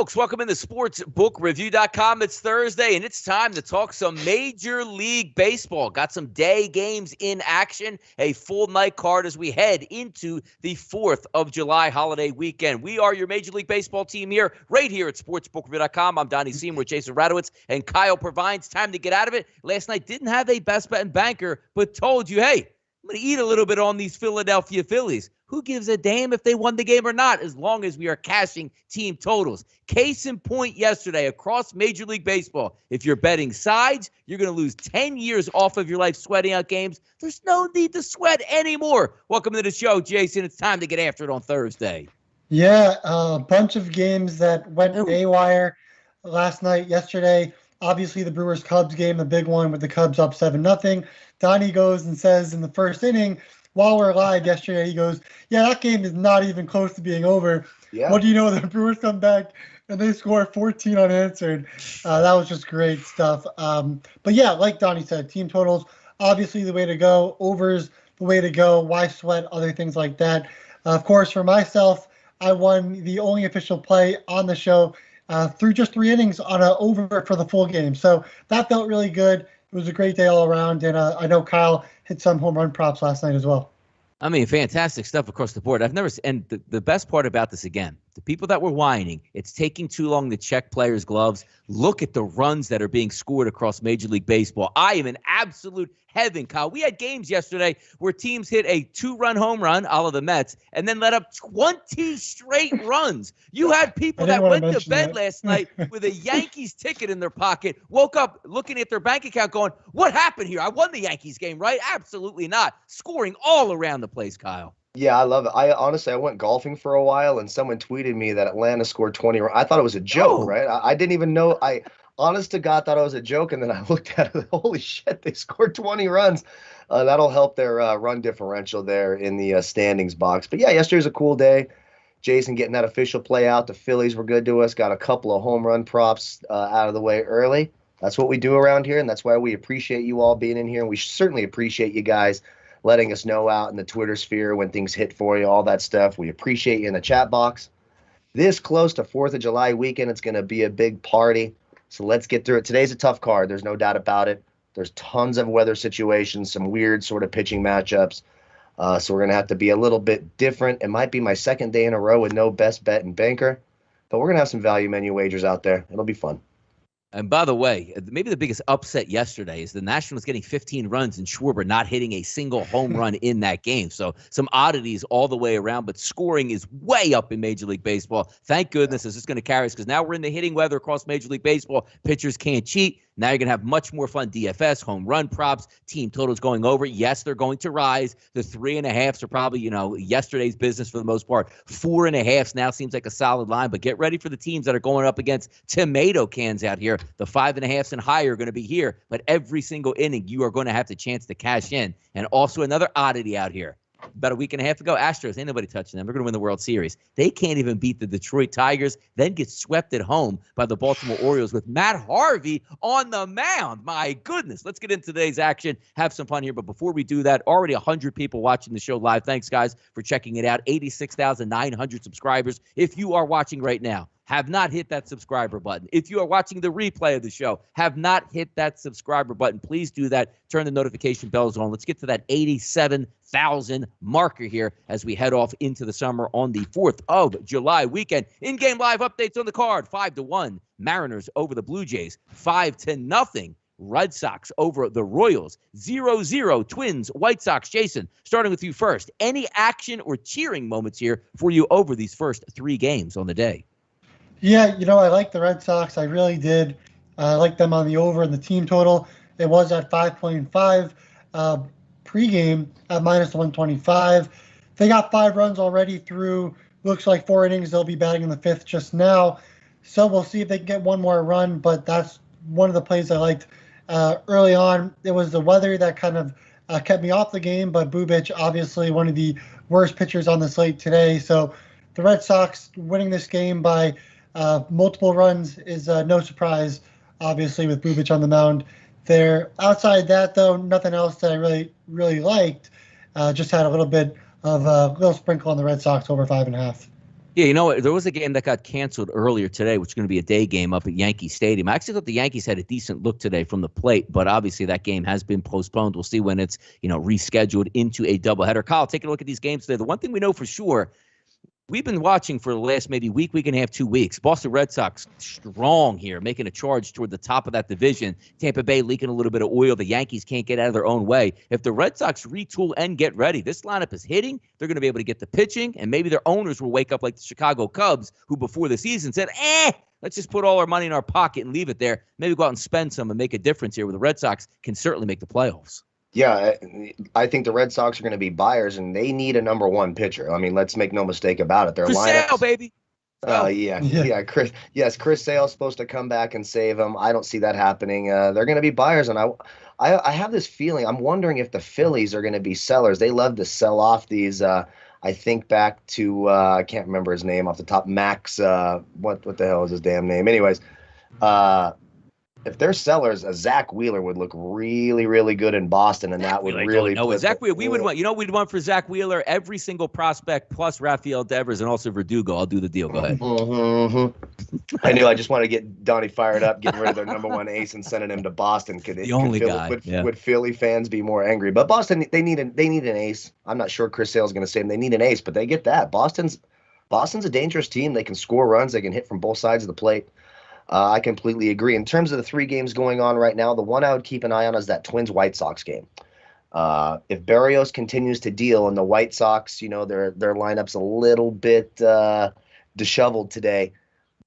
folks. Welcome into sportsbookreview.com. It's Thursday, and it's time to talk some Major League Baseball. Got some day games in action, a full night card as we head into the 4th of July holiday weekend. We are your Major League Baseball team here, right here at sportsbookreview.com. I'm Donnie Seymour, Jason Radowitz, and Kyle Purviance. Time to get out of it. Last night didn't have a best bet and banker, but told you, hey, I'm going to eat a little bit on these Philadelphia Phillies. Who gives a damn if they won the game or not, as long as we are cashing team totals? Case in point yesterday across Major League Baseball. If you're betting sides, you're going to lose 10 years off of your life sweating out games. There's no need to sweat anymore. Welcome to the show, Jason. It's time to get after it on Thursday. Yeah, a bunch of games that went haywire last night, yesterday. Obviously, the Brewers-Cubs game, the big one with the Cubs up 7-0. Donnie goes and says in the first inning, while we're live yesterday, he goes, yeah, that game is not even close to being over. Yeah. What do you know? The Brewers come back and they score 14 unanswered. That was just great stuff. But yeah, like Donnie said, team totals, obviously the way to go. Overs, the way to go. Why sweat? Other things like that. Of course, for myself, I won the only official play on the show through just 3 innings on an over for the full game. So that felt really good. It was a great day all around, and I know Kyle hit some home run props last night as well. I mean, fantastic stuff across the board. And the best part about this, again, the people that were whining, it's taking too long to check players' gloves. Look at the runs that are being scored across Major League Baseball. I am in absolute heaven, Kyle. We had games yesterday where teams hit a 2-run home run, a la the Mets, and then let up 20 straight runs. You had people that went to bed last night with a Yankees ticket in their pocket, woke up looking at their bank account going, what happened here? I won the Yankees game, right? Absolutely not. Scoring all around the place, Kyle. Yeah, I love it. I went golfing for a while, and someone tweeted me that Atlanta scored 20. I thought it was a joke, right? I didn't even know. Honest to God, thought it was a joke, and then I looked at it. Holy shit, they scored 20 runs. That'll help their run differential there in the standings box. But yeah, yesterday was a cool day. Jason getting that official play out. The Phillies were good to us. Got a couple of home run props out of the way early. That's what we do around here, and that's why we appreciate you all being in here. And we certainly appreciate you guys letting us know out in the Twitter sphere when things hit for you, all that stuff. We appreciate you in the chat box. This close to 4th of July weekend, it's going to be a big party. So let's get through it. Today's a tough card. There's no doubt about it. There's tons of weather situations, some weird sort of pitching matchups. So we're going to have to be a little bit different. It might be my second day in a row with no best bet and banker, but we're going to have some value menu wagers out there. It'll be fun. And by the way, maybe the biggest upset yesterday is the Nationals getting 15 runs and Schwarber not hitting a single home run in that game. So some oddities all the way around, but scoring is way up in Major League Baseball. Thank goodness it's just going to carry us because now we're in the hitting weather across Major League Baseball. Pitchers can't cheat. Now you're going to have much more fun DFS, home run props, team totals going over. Yes, they're going to rise. The 3.5s are probably, yesterday's business for the most part. 4.5s now seems like a solid line, but get ready for the teams that are going up against tomato cans out here. The 5.5s and higher are going to be here, but every single inning you are going to have the chance to cash in. And also another oddity out here. About a week and a half ago, Astros, ain't nobody touching them. They're going to win the World Series. They can't even beat the Detroit Tigers, then get swept at home by the Baltimore Orioles with Matt Harvey on the mound. My goodness. Let's get into today's action, have some fun here. But before we do that, already 100 people watching the show live. Thanks, guys, for checking it out. 86,900 subscribers. If you are watching right now, have not hit that subscriber button. If you are watching the replay of the show, have not hit that subscriber button, please do that. Turn the notification bells on. Let's get to that 87,000 marker here as we head off into the summer on the 4th of July weekend. In-game live updates on the card. 5-1, Mariners over the Blue Jays. 5-0, Red Sox over the Royals. 0-0, Twins, White Sox. Jason, starting with you first. Any action or cheering moments here for you over these first 3 games on the day? Yeah, I like the Red Sox. I really did. I like them on the over and the team total. It was at 5.5 pregame at -125. They got 5 runs already through, looks like 4 innings. They'll be batting in the 5th just now. So we'll see if they can get one more run, but that's one of the plays I liked early on. It was the weather that kind of kept me off the game, but Bubic, obviously one of the worst pitchers on the slate today. So the Red Sox winning this game by multiple runs is no surprise, obviously, with Bubic on the mound there. Outside that, though, nothing else that I really liked. Just had a little bit of a little sprinkle on the Red Sox over 5.5. Yeah, you know what? There was a game that got canceled earlier today, which is going to be a day game up at Yankee Stadium. I actually thought the Yankees had a decent look today from the plate, but obviously that game has been postponed. We'll see when it's, rescheduled into a doubleheader. Kyle, taking a look at these games today. The one thing we know for sure, we've been watching for the last maybe week and a half, 2 weeks. Boston Red Sox strong here, making a charge toward the top of that division. Tampa Bay leaking a little bit of oil. The Yankees can't get out of their own way. If the Red Sox retool and get ready, this lineup is hitting. They're going to be able to get the pitching, and maybe their owners will wake up like the Chicago Cubs, who before the season said, let's just put all our money in our pocket and leave it there. Maybe go out and spend some and make a difference here, where the Red Sox can certainly make the playoffs. Yeah, I think the Red Sox are going to be buyers, and they need a number one pitcher. I mean, let's make no mistake about it. Their lineup, sale, baby. Chris Sale's supposed to come back and save them. I don't see that happening. They're going to be buyers, and I have this feeling. I'm wondering if the Phillies are going to be sellers. They love to sell off these. I think back to I can't remember his name off the top. Max. What the hell is his damn name? Anyways. If they're sellers, a Zach Wheeler would look really, really good in Boston, and that would really. No, Zach Wheeler. We would want. We'd want for Zach Wheeler every single prospect plus Rafael Devers and also Verdugo. I'll do the deal. Go ahead. Mm-hmm. I knew. I just want to get Donnie fired up, getting rid of their number one ace and sending him to Boston. Would Philly fans be more angry? But Boston, they need an ace. I'm not sure Chris Sale's going to say them. They need an ace, but they get that. Boston's a dangerous team. They can score runs. They can hit from both sides of the plate. I completely agree. In terms of the 3 games going on right now, the one I would keep an eye on is that Twins-White Sox game. If Berrios continues to deal and the White Sox, their lineup's a little bit disheveled today,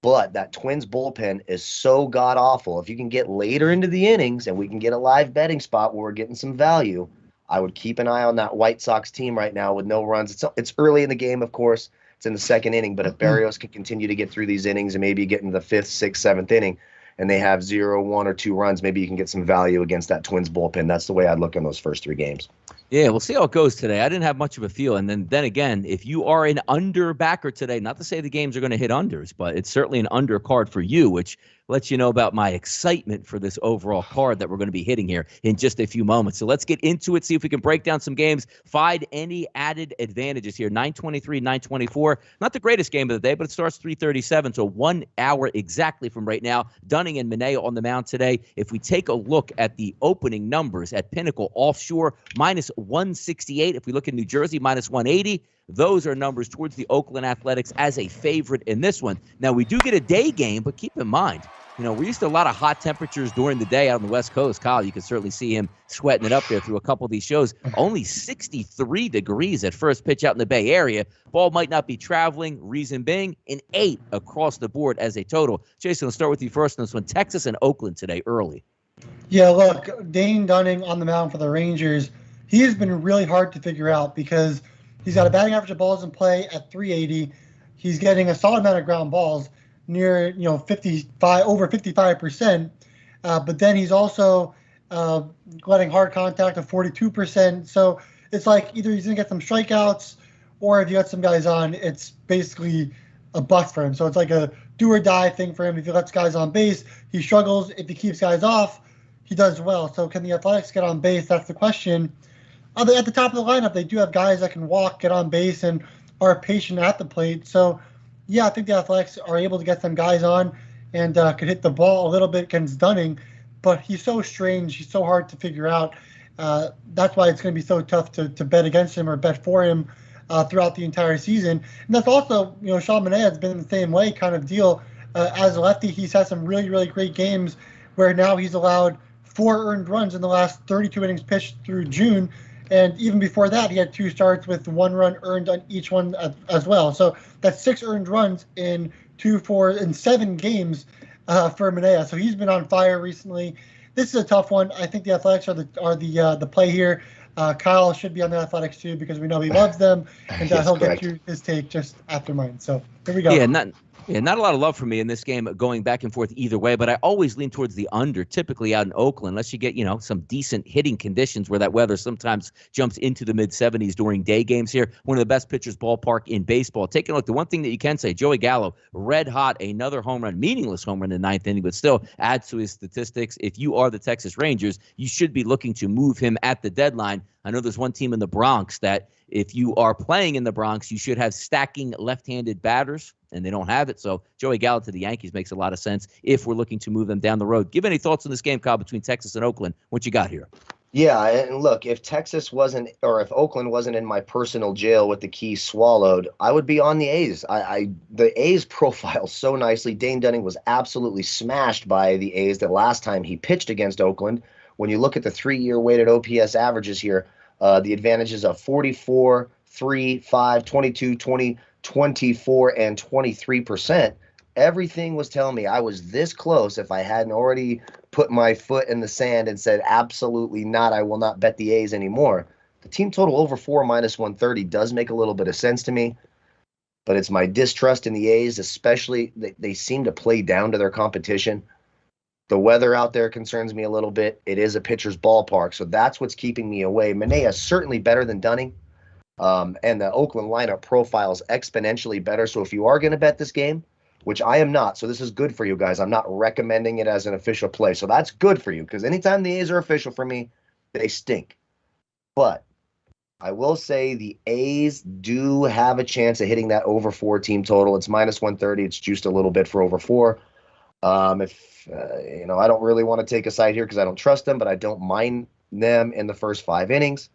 but that Twins bullpen is so god-awful. If you can get later into the innings and we can get a live betting spot where we're getting some value, I would keep an eye on that White Sox team right now with no runs. It's early in the game, of course. It's in the second inning, but if Berrios can continue to get through these innings and maybe get into the 5th, 6th, 7th inning, and they have 0, 1, or 2 runs, maybe you can get some value against that Twins bullpen. That's the way I'd look in those first 3 games. Yeah, we'll see how it goes today. I didn't have much of a feel. And then again, if you are an under backer today, not to say the games are going to hit unders, but it's certainly an under card for you, which lets you know about my excitement for this overall card that we're going to be hitting here in just a few moments. So let's get into it, see if we can break down some games, find any added advantages here. 9:23, 9:24. Not the greatest game of the day, but it starts 3:37, so 1 hour exactly from right now. Dunning and Mineo on the mound today. If we take a look at the opening numbers at Pinnacle Offshore, minus 168. If we look at New Jersey, minus 180. Those are numbers towards the Oakland Athletics as a favorite in this one. Now, we do get a day game, but keep in mind, we're used to a lot of hot temperatures during the day out on the West Coast. Kyle, you can certainly see him sweating it up there through a couple of these shows. Only 63 degrees at first pitch out in the Bay Area. Ball might not be traveling. Reason being, an 8 across the board as a total. Jason, let's start with you first on this one. Texas and Oakland today early. Yeah, look, Dane Dunning on the mound for the Rangers. He has been really hard to figure out because he's got a batting average of balls in play at 380. He's getting a solid amount of ground balls, near 55, over 55%. But then he's also letting hard contact of 42%. So it's like either he's gonna get some strikeouts, or if you got some guys on, it's basically a bust for him. So it's like a do or die thing for him. If he lets guys on base, he struggles. If he keeps guys off, he does well. So can the Athletics get on base? That's the question. At the top of the lineup, they do have guys that can walk, get on base, and are patient at the plate. So, yeah, I think the Athletics are able to get some guys on and could hit the ball a little bit against Dunning. But he's so strange. He's so hard to figure out. That's why it's going to be so tough to bet against him or bet for him throughout the entire season. And that's also, Sean Manaea has been the same way kind of deal. As a lefty, he's had some really, really great games where now he's allowed 4 earned runs in the last 32 innings pitched through June. And even before that, he had 2 starts with 1 run earned on each one as well. So that's 6 earned runs in 7 games for Manaea. So he's been on fire recently. This is a tough one. I think the Athletics are the play here. Kyle should be on the Athletics too because we know he loves them, and he'll get you his take just after mine. So here we go. Yeah, not a lot of love for me in this game going back and forth either way, but I always lean towards the under, typically out in Oakland, unless you get, some decent hitting conditions where that weather sometimes jumps into the mid-70s during day games here. One of the best pitchers ballpark in baseball. Taking a look, the one thing that you can say, Joey Gallo, red hot, another home run, meaningless home run in the 9th inning, but still adds to his statistics. If you are the Texas Rangers, you should be looking to move him at the deadline. I know there's one team in the Bronx that if you are playing in the Bronx, you should have stacking left-handed batters, and they don't have it. So Joey Gallo to the Yankees makes a lot of sense if we're looking to move them down the road. Give any thoughts on this game, Kyle, between Texas and Oakland? What you got here? Yeah, and look, if Texas wasn't, or if Oakland wasn't in my personal jail with the key swallowed, I would be on the A's. The A's profile so nicely. Dane Dunning was absolutely smashed by the A's the last time he pitched against Oakland. When you look at the 3-year weighted OPS averages here, the advantages of 44, 3, 5, 22, 20, 24, and 23%. Everything was telling me I was this close if I hadn't already put my foot in the sand and said, absolutely not, I will not bet the A's anymore. The team total over 4 minus 130 does make a little bit of sense to me, but it's my distrust in the A's, especially they seem to play down to their competition. The weather out there concerns me a little bit. It is a pitcher's ballpark, so that's what's keeping me away. Manaea is certainly better than Dunning, and the Oakland lineup profile is exponentially better. So if you are going to bet this game, which I am not, so this is good for you guys. I'm not recommending it as an official play. So that's good for you, because anytime the A's are official for me, they stink. But I will say the A's do have a chance of hitting that over 4 team total. It's minus 130. It's juiced a little bit for over 4. I don't really want to take a side here because I don't trust them, but I don't mind them in the first 5 innings.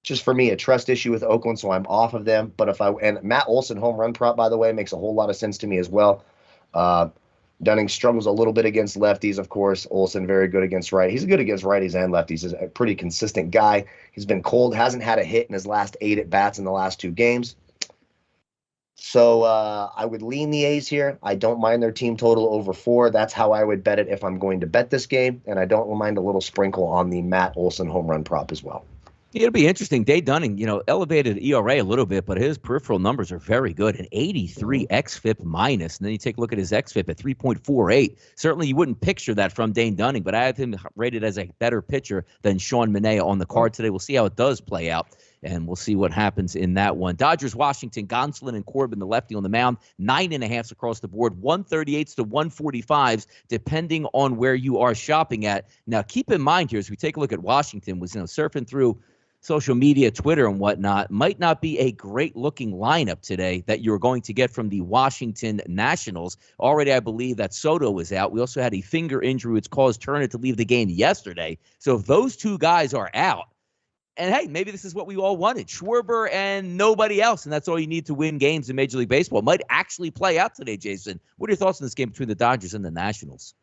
Just for me, a trust issue with Oakland, so I'm off of them. But and Matt Olson home run prop, by the way, makes a whole lot of sense to me as well. Dunning struggles a little bit against lefties, of course. Olson very good against right. He's good against righties and lefties. He's a pretty consistent guy. He's been cold, hasn't had a hit in his last 8 at-bats in the last 2 games. So I would lean the A's here. I don't mind their team total over 4. That's how I would bet it if I'm going to bet this game. And I don't mind a little sprinkle on the Matt Olson home run prop as well. It'll be interesting. Dane Dunning, elevated ERA a little bit, but his peripheral numbers are very good. An 83 xFIP minus, and then you take a look at his xFIP at 3.48. Certainly, you wouldn't picture that from Dane Dunning, but I have him rated as a better pitcher than Sean Manaea on the card today. We'll see how it does play out, and we'll see what happens in that one. Dodgers, Washington, Gonsolin and Corbin, the lefty on the mound, 9.5s across the board, 138s to 145s, depending on where you are shopping at. Now, keep in mind here, as we take a look at Washington, was surfing through social media, Twitter and whatnot, might not be a great-looking lineup today that you're going to get from the Washington Nationals. Already, I believe that Soto was out. We also had a finger injury which caused Turner to leave the game yesterday. So if those 2 guys are out, and hey, maybe this is what we all wanted, Schwarber and nobody else, and that's all you need to win games in Major League Baseball, it might actually play out today, Jason. What are your thoughts on this game between the Dodgers and the Nationals?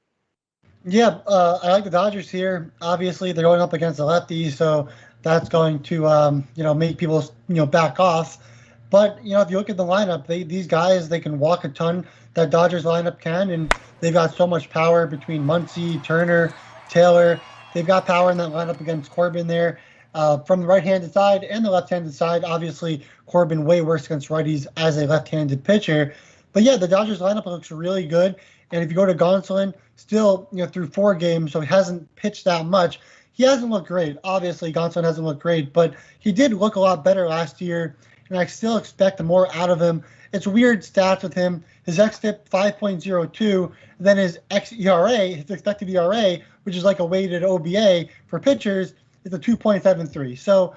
Yeah, I like the Dodgers here. Obviously, they're going up against the lefties, so that's going to, make people, back off. But, if you look at the lineup, these guys, they can walk a ton. That Dodgers lineup can, and they've got so much power between Muncy, Turner, Taylor. They've got power in that lineup against Corbin there. From the right-handed side and the left-handed side, obviously, Corbin way worse against righties as a left-handed pitcher. But, yeah, the Dodgers lineup looks really good. And if you go to Gonsolin, still, through 4 games, so he hasn't pitched that much. He hasn't looked great. Obviously, Gonsolin hasn't looked great, but he did look a lot better last year, and I still expect more out of him. It's weird stats with him. His xFIP 5.02, then his xERA, his expected ERA, which is like a weighted OBA for pitchers, is a 2.73. So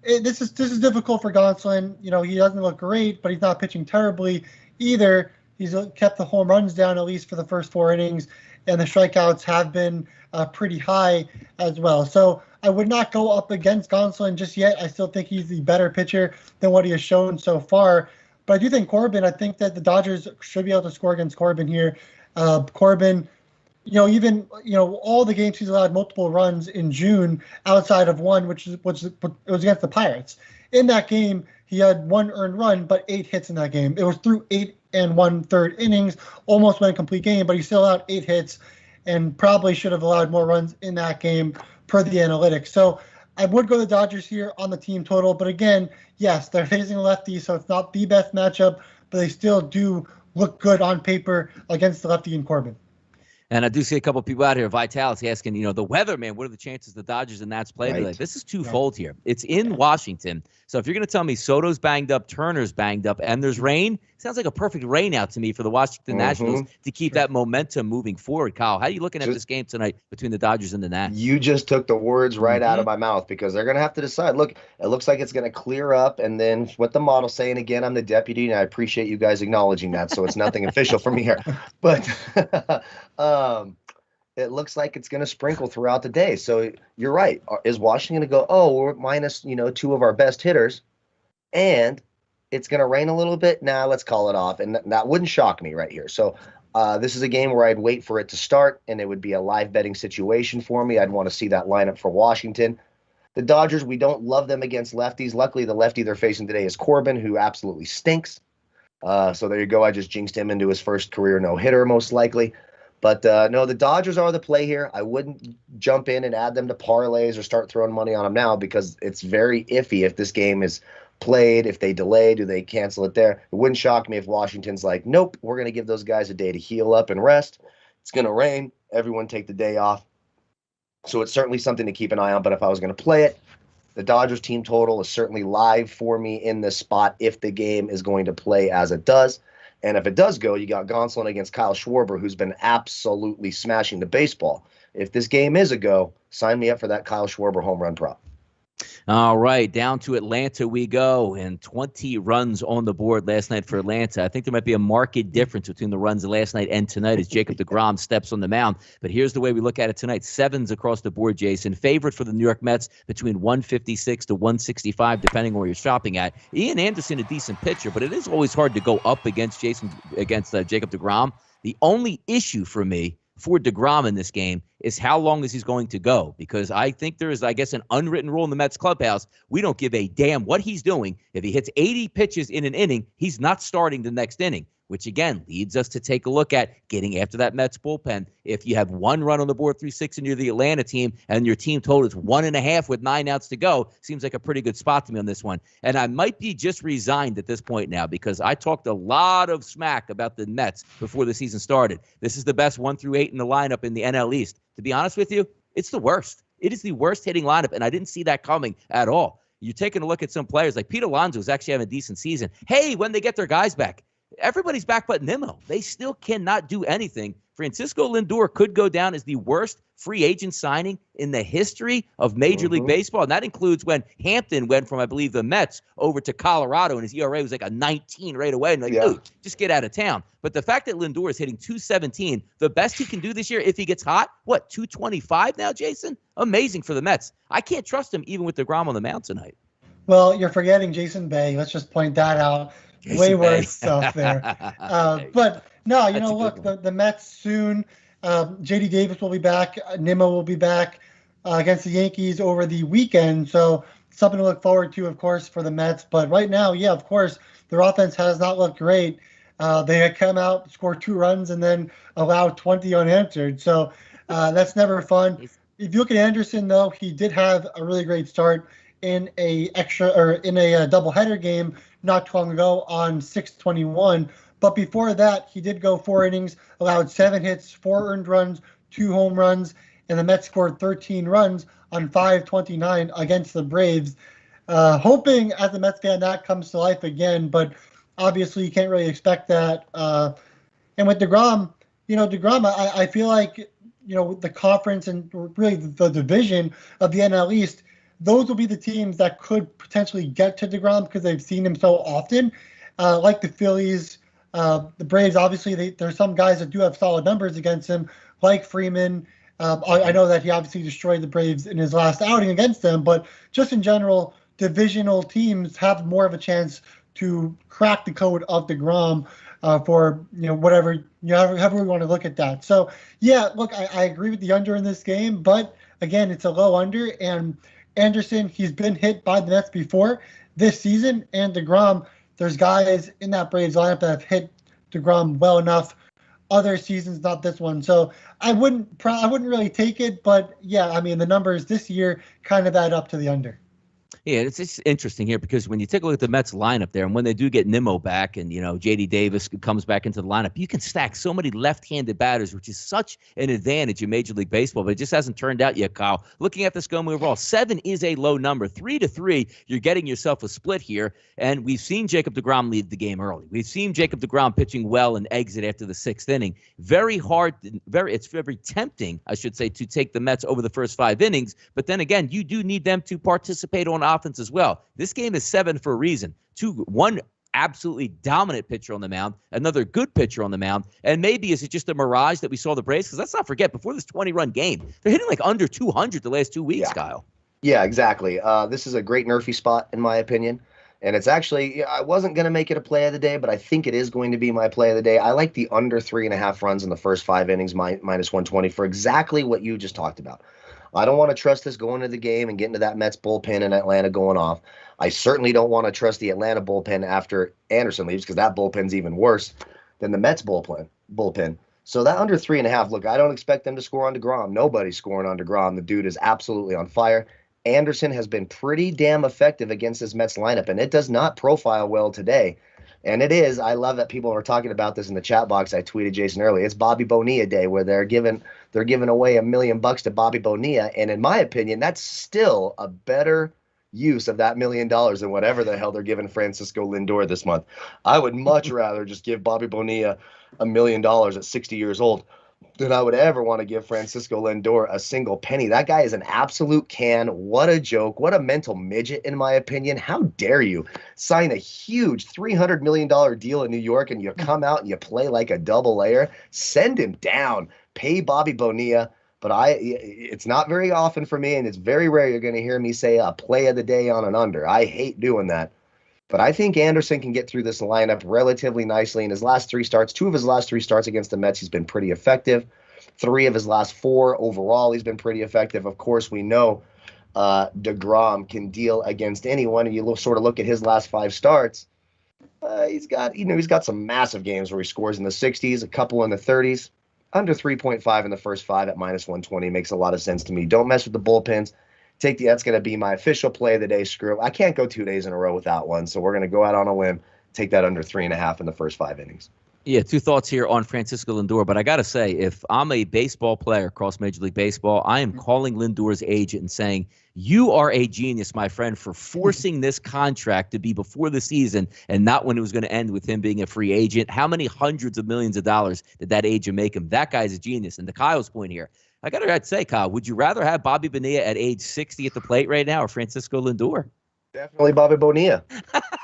this is difficult for Gonsolin. He doesn't look great, but he's not pitching terribly either. He's kept the home runs down at least for the first 4 innings, and the strikeouts have been pretty high as well. So I would not go up against Gonsolin just yet. I still think he's the better pitcher than what he has shown so far. But I do think Corbin, I think that the Dodgers should be able to score against Corbin here. Corbin, all the games he's allowed multiple runs in June outside of one, which was against the Pirates. In that game, he had 1 earned run, but 8 hits in that game. It was through 8 1/3 innings, almost went a complete game, but he still allowed 8 hits and probably should have allowed more runs in that game per the analytics. So I would go the Dodgers here on the team total. But again, yes, they're facing a lefty, so it's not the best matchup, but they still do look good on paper against the lefty in Corbin. And I do see a couple of people out here, Vitalis, asking, the weather, man, what are the chances the Dodgers and Nats play today? This is twofold here. It's in Washington. So if you're going to tell me Soto's banged up, Turner's banged up, and there's rain, sounds like a perfect rain out to me for the Washington Nationals to keep that momentum moving forward. Kyle, how are you looking at this game tonight between the Dodgers and the Nats? You just took the words right out of my mouth, because they're going to have to decide. Look, it looks like it's going to clear up, and then what the model's saying, again, I'm the deputy, and I appreciate you guys acknowledging that, so it's nothing official from me here. But it looks like it's going to sprinkle throughout the day. So you're right. Is Washington going to go, we're minus, two of our best hitters, and it's going to rain a little bit? Nah, let's call it off. And that wouldn't shock me right here. So this is a game where I'd wait for it to start, and it would be a live betting situation for me. I'd want to see that lineup for Washington. The Dodgers, we don't love them against lefties. Luckily, the lefty they're facing today is Corbin, who absolutely stinks. So there you go. I just jinxed him into his first career no-hitter, most likely. But no, the Dodgers are the play here. I wouldn't jump in and add them to parlays or start throwing money on them now, because it's very iffy if this game is played. If they delay, do they cancel it there? It wouldn't shock me if Washington's like, nope, we're going to give those guys a day to heal up and rest. It's going to rain. Everyone take the day off. So it's certainly something to keep an eye on. But if I was going to play it, the Dodgers team total is certainly live for me in this spot if the game is going to play as it does. And if it does go, you got Gonsolin against Kyle Schwarber, who's been absolutely smashing the baseball. If this game is a go, sign me up for that Kyle Schwarber home run prop. All right, down to Atlanta we go, and 20 runs on the board last night for Atlanta. I think there might be a marked difference between the runs last night and tonight as Jacob deGrom steps on the mound. But here's the way we look at it tonight. 7s across the board, Jason. Favorite for the New York Mets between 156 to 165, depending on where you're shopping at. Ian Anderson, a decent pitcher, but it is always hard to go up against Jacob deGrom. The only issue for me for deGrom in this game is how long is he going to go, because I think there is, I guess, an unwritten rule in the Mets clubhouse. We don't give a damn what he's doing. If he hits 80 pitches in an inning, he's not starting the next inning, which again leads us to take a look at getting after that Mets bullpen. If you have 1 run on the board through 6 and you're the Atlanta team and your team total is 1.5 with 9 outs to go, seems like a pretty good spot to me on this one. And I might be just resigned at this point now, because I talked a lot of smack about the Mets before the season started. This is the best 1 through 8 in the lineup in the NL East. To be honest with you, it's the worst. It is the worst hitting lineup, and I didn't see that coming at all. You're taking a look at some players like Pete Alonso, who's actually having a decent season. Hey, when they get their guys back, everybody's back but Nimmo. They still cannot do anything. Francisco Lindor could go down as the worst free agent signing in the history of Major League Baseball. And that includes when Hampton went from, I believe, the Mets over to Colorado, and his ERA was like a 19 right away. And dude, just get out of town. But the fact that Lindor is hitting 217, the best he can do this year if he gets hot, 225 now, Jason? Amazing for the Mets. I can't trust him even with deGrom on the mound tonight. Well, you're forgetting Jason Bay. Let's just point that out. Way worse stuff there. But no, look, the Mets soon. J.D. Davis will be back. Nimmo will be back against the Yankees over the weekend. So something to look forward to, of course, for the Mets. But right now, yeah, of course, their offense has not looked great. They had come out, scored 2 runs, and then allowed 20 unanswered. So that's never fun. If you look at Anderson, though, he did have a really great start in a doubleheader game not too long ago on 6/21. But before that, he did go 4 innings, allowed 7 hits, 4 earned runs, 2 home runs, and the Mets scored 13 runs on 5/29 against the Braves. Hoping, as a Mets fan, that comes to life again, but obviously you can't really expect that. And with deGrom, I feel like, the conference and really the division of the NL East, those will be the teams that could potentially get to deGrom because they've seen him so often, like the Phillies. The Braves, obviously, there's some guys that do have solid numbers against him, like Freeman. I know that he obviously destroyed the Braves in his last outing against them, but just in general, divisional teams have more of a chance to crack the code of deGrom for whatever, however we want to look at that. So yeah, look, I agree with the under in this game, but again, it's a low under, and Anderson, he's been hit by the Mets before this season, and deGrom, there's guys in that Braves lineup that have hit deGrom well enough other seasons, not this one. So I wouldn't really take it, but yeah, I mean, the numbers this year kind of add up to the under. Yeah, it's interesting here because when you take a look at the Mets lineup there, and when they do get Nimmo back and, J.D. Davis comes back into the lineup, you can stack so many left-handed batters, which is such an advantage in Major League Baseball, but it just hasn't turned out yet, Kyle. Looking at this going overall, 7 is a low number. 3-3, you're getting yourself a split here, and we've seen Jacob deGrom lead the game early. We've seen Jacob deGrom pitching well and exit after the 6th inning. It's very tempting, I should say, to take the Mets over the first 5 innings, but then again, you do need them to participate on offense as well. This game is 7 for a reason. One absolutely dominant pitcher on the mound, another good pitcher on the mound, and maybe is it just a mirage that we saw the Braves? Because let's not forget, before this 20-run game, they're hitting like under 200 the last 2 weeks, Kyle. Yeah, exactly. This is a great nerfy spot, in my opinion. And it's actually, I wasn't going to make it a play of the day, but I think it is going to be my play of the day. I like the under 3.5 runs in the first 5 innings, minus 120, for exactly what you just talked about. I don't want to trust this going into the game and getting to that Mets bullpen in Atlanta going off. I certainly don't want to trust the Atlanta bullpen after Anderson leaves, because that bullpen's even worse than the Mets bullpen. So that under 3.5, look, I don't expect them to score on deGrom. Nobody's scoring on deGrom. The dude is absolutely on fire. Anderson has been pretty damn effective against this Mets lineup, and it does not profile well today. And it is, I love that people are talking about this in the chat box. I tweeted Jason earlier. It's Bobby Bonilla Day, where they're giving away $1 million to Bobby Bonilla. And in my opinion, that's still a better use of that $1 million than whatever the hell they're giving Francisco Lindor this month. I would much rather just give Bobby Bonilla $1 million at 60 years old than I would ever want to give Francisco Lindor a single penny. That guy is an absolute can. What a joke. What a mental midget, in my opinion. How dare you sign a huge $300 million deal in New York and you come out and you play like a double layer? Send him down. Pay Bobby Bonilla. But it's not very often for me, and it's very rare you're going to hear me say a play of the day on an under. I hate doing that. But I think Anderson can get through this lineup relatively nicely. In his last 3 starts, 2 of his last 3 starts against the Mets, he's been pretty effective. 3 of his last 4 overall, he's been pretty effective. Of course, we know deGrom can deal against anyone. And you sort of look at his last 5 starts. He's got some massive games where he scores in the 60s, a couple in the 30s. Under 3.5 in the first 5 at minus 120 makes a lot of sense to me. Don't mess with the bullpens. That's going to be my official play of the day. Screw. I can't go 2 days in a row without one, so we're going to go out on a limb, take that under 3.5 in the first 5 innings. Yeah, 2 thoughts here on Francisco Lindor, but I got to say, if I'm a baseball player across Major League Baseball, I am calling Lindor's agent and saying, you are a genius, my friend, for forcing this contract to be before the season and not when it was going to end with him being a free agent. How many hundreds of millions of dollars did that agent make him? That guy's a genius. And to Kyle's point here, I got to say, Kyle, would you rather have Bobby Bonilla at age 60 at the plate right now or Francisco Lindor? Definitely Bobby Bonilla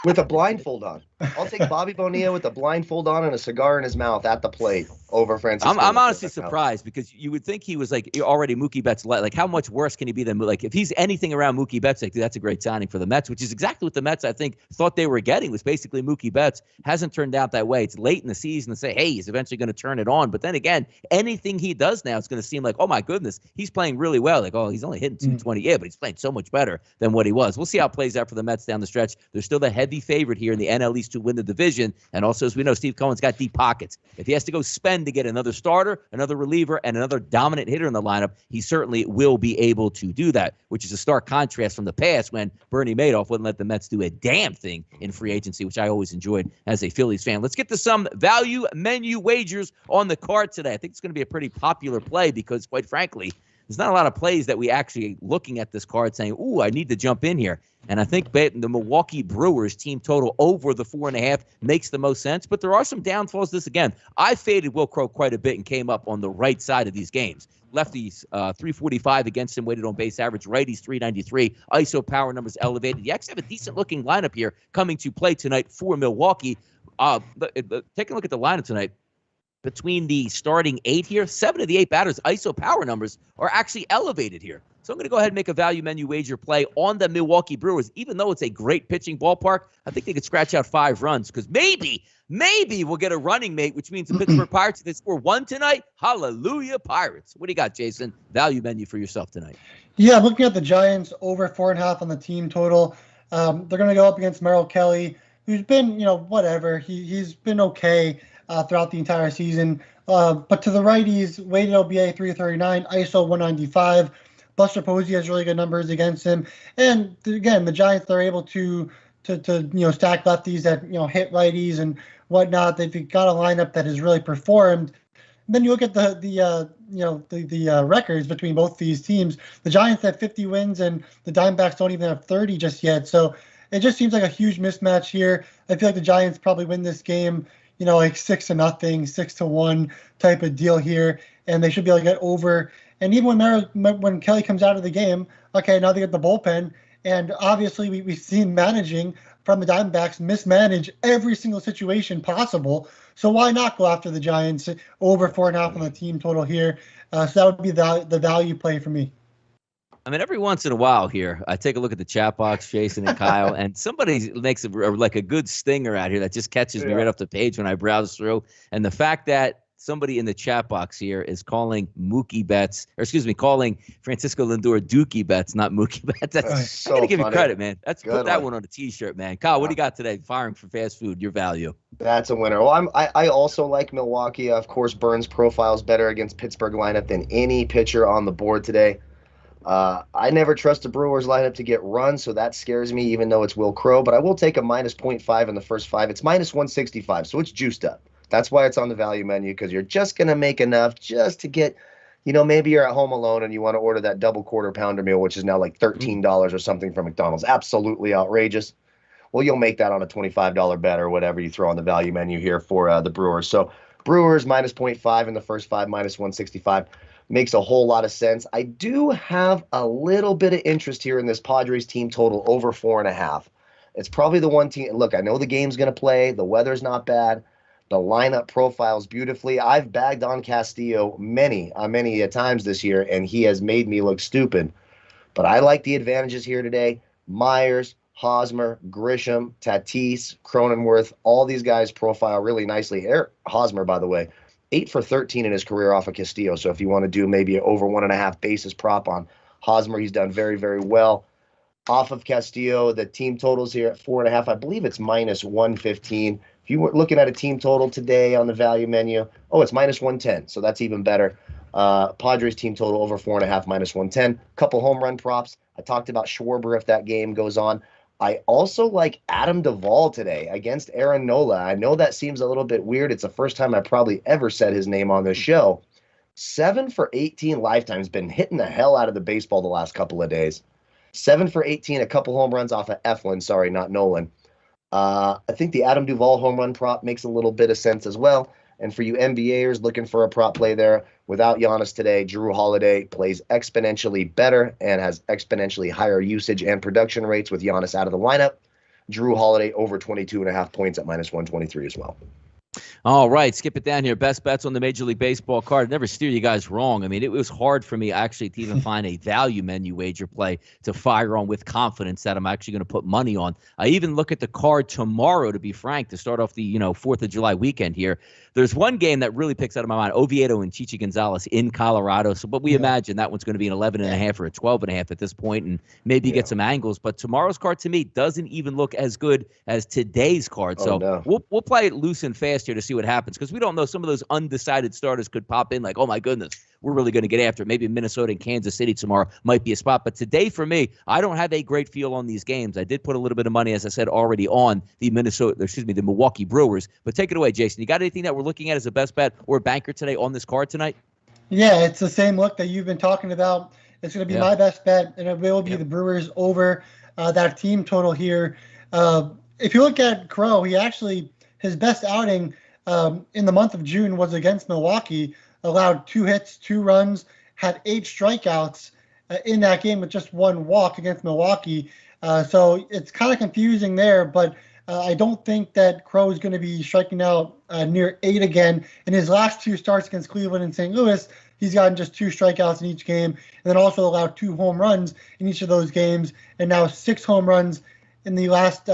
with a blindfold on. I'll take Bobby Bonilla with a blindfold on and a cigar in his mouth at the plate over Francisco. I'm honestly surprised because you would think he was like already Mookie Betts. Like, how much worse can he be than, like, if he's anything around Mookie Betts, like, dude, that's a great signing for the Mets, which is exactly what the Mets, I think, thought they were getting, was basically Mookie Betts. Hasn't turned out that way. It's late in the season to say, hey, he's eventually going to turn it on. But then again, anything he does now, it's going to seem like, oh my goodness, he's playing really well. Like, oh, he's only hitting 220. Yeah, but he's playing so much better than what he was. We'll see how it plays out for the Mets down the stretch. They're still the heavy favorite here in the NL East to win the division. And also, as we know, Steve Cohen's got deep pockets. If he has to go spend to get another starter, another reliever, and another dominant hitter in the lineup, he certainly will be able to do that, which is a stark contrast from the past when Bernie Madoff wouldn't let the Mets do a damn thing in free agency, which I always enjoyed as a Phillies fan. Let's get to some value menu wagers on the card today. I think it's going to be a pretty popular play because, quite frankly, there's not a lot of plays that we actually looking at this card saying, ooh, I need to jump in here. And I think the Milwaukee Brewers team total over the 4.5 makes the most sense. But there are some downfalls. This, again, I faded Will Crow quite a bit and came up on the right side of these games. Lefties, 345 against him, weighted on base average. Righties, 393. ISO power numbers elevated. You actually have a decent-looking lineup here coming to play tonight for Milwaukee. Take a look at the lineup tonight. Between the starting 8 here, 7 of the 8 batters' ISO power numbers are actually elevated here. So I'm going to go ahead and make a value menu wager play on the Milwaukee Brewers. Even though it's a great pitching ballpark, I think they could scratch out 5 runs because maybe we'll get a running mate, which means the Pittsburgh Pirates, if they score 1 tonight, hallelujah, Pirates. What do you got, Jason? Value menu for yourself tonight. Yeah, looking at the Giants, over 4.5 on the team total. They're going to go up against Merrill Kelly, who's been, whatever. He's been okay throughout the entire season. But to the righties, weighted OBA 339, ISO 195. Buster Posey has really good numbers against him. And again, the Giants are able to stack lefties that hit righties and whatnot. They've got a lineup that has really performed. And then you look at the records between both these teams. The Giants have 50 wins, and the Diamondbacks don't even have 30 just yet. So it just seems like a huge mismatch here. I feel like the Giants probably win this game, like 6-0, 6-1 type of deal here, and they should be able to get over. And even when Kelly comes out of the game, okay, now they get the bullpen, and obviously we've seen managing from the Diamondbacks mismanage every single situation possible. So why not go after the Giants over 4.5 on the team total here? So that would be the value play for me. I mean, every once in a while here, I take a look at the chat box, Jason and Kyle, and somebody makes a good stinger out here that just catches me right off the page when I browse through. And the fact that somebody in the chat box here is calling calling Francisco Lindor Dookie Betts, not Mookie Betts. That's so I gotta give you credit, man. Put that one on a t-shirt, man. Kyle, what do you got today? Firing for fast food, your value. That's a winner. Well, I also like Milwaukee. Of course, Burns' profile is better against Pittsburgh lineup than any pitcher on the board today. I never trust the Brewers lineup to get run, so that scares me, even though it's Will Crow. But I will take a minus 0.5 in the first 5. It's minus 165, so it's juiced up. That's why it's on the value menu, because you're just going to make enough just to get, maybe you're at home alone and you want to order that double quarter pounder meal, which is now like $13 or something from McDonald's. Absolutely outrageous. Well, you'll make that on a $25 bet or whatever you throw on the value menu here for the Brewers. So Brewers minus 0.5 in the first 5, minus 165. Makes a whole lot of sense. I do have a little bit of interest here in this Padres team total over 4.5. It's probably the one team. Look, I know the game's going to play. The weather's not bad. The lineup profiles beautifully. I've bagged on Castillo many times this year, and he has made me look stupid. But I like the advantages here today. Myers, Hosmer, Grisham, Tatis, Cronenworth, all these guys profile really nicely. Hosmer, by the way, 8 for 13 in his career off of Castillo. So if you want to do maybe over 1.5 basis prop on Hosmer, he's done very, very well. Off of Castillo, the team totals here at 4.5. I believe it's minus 115. If you were looking at a team total today on the value menu, it's minus 110. So that's even better. Padres team total over 4.5, minus 110. Couple home run props. I talked about Schwarber if that game goes on. I also like Adam Duvall today against Aaron Nola. I know that seems a little bit weird. It's the first time I probably ever said his name on this show. 7 for 18 lifetimes, been hitting the hell out of the baseball the last couple of days. 7 for 18, a couple home runs off of Eflin. Sorry, not Nolan. I think the Adam Duvall home run prop makes a little bit of sense as well. And for you NBAers looking for a prop play there, without Giannis today, Drew Holiday plays exponentially better and has exponentially higher usage and production rates with Giannis out of the lineup. Drew Holiday over 22.5 points at minus 123 as well. All right, skip it down here. Best bets on the Major League Baseball card. Never steer you guys wrong. I mean, it was hard for me actually to even find a value menu wager play to fire on with confidence that I'm actually going to put money on. I even look at the card tomorrow, to be frank, to start off the 4th of July weekend here. There's one game that really picks out of my mind, Oviedo and Chichi Gonzalez in Colorado. So, but we imagine that one's going to be an 11.5 or a 12.5 at this point, and maybe get some angles. But tomorrow's card to me doesn't even look as good as today's card. So we'll play it loose and fast here to see what happens, because we don't know. Some of those undecided starters could pop in like, oh my goodness, we're really going to get after it. Maybe Minnesota and Kansas City tomorrow might be a spot. But today for me, I don't have a great feel on these games. I did put a little bit of money, as I said already, on the Milwaukee Brewers. But take it away, Jason. You got anything that we're looking at as a best bet or banker today on this card tonight? Yeah, it's the same look that you've been talking about. It's going to be my best bet, and it will be the Brewers over that team total here. If you look at Crow, his best outing in the month of June was against Milwaukee, allowed 2 hits, 2 runs, had 8 strikeouts in that game with just 1 walk against Milwaukee. So it's kind of confusing there, but I don't think that Crow is going to be striking out near 8 again. In his last 2 starts against Cleveland and St. Louis, he's gotten just 2 strikeouts in each game, and then also allowed 2 home runs in each of those games, and now 6 home runs in the last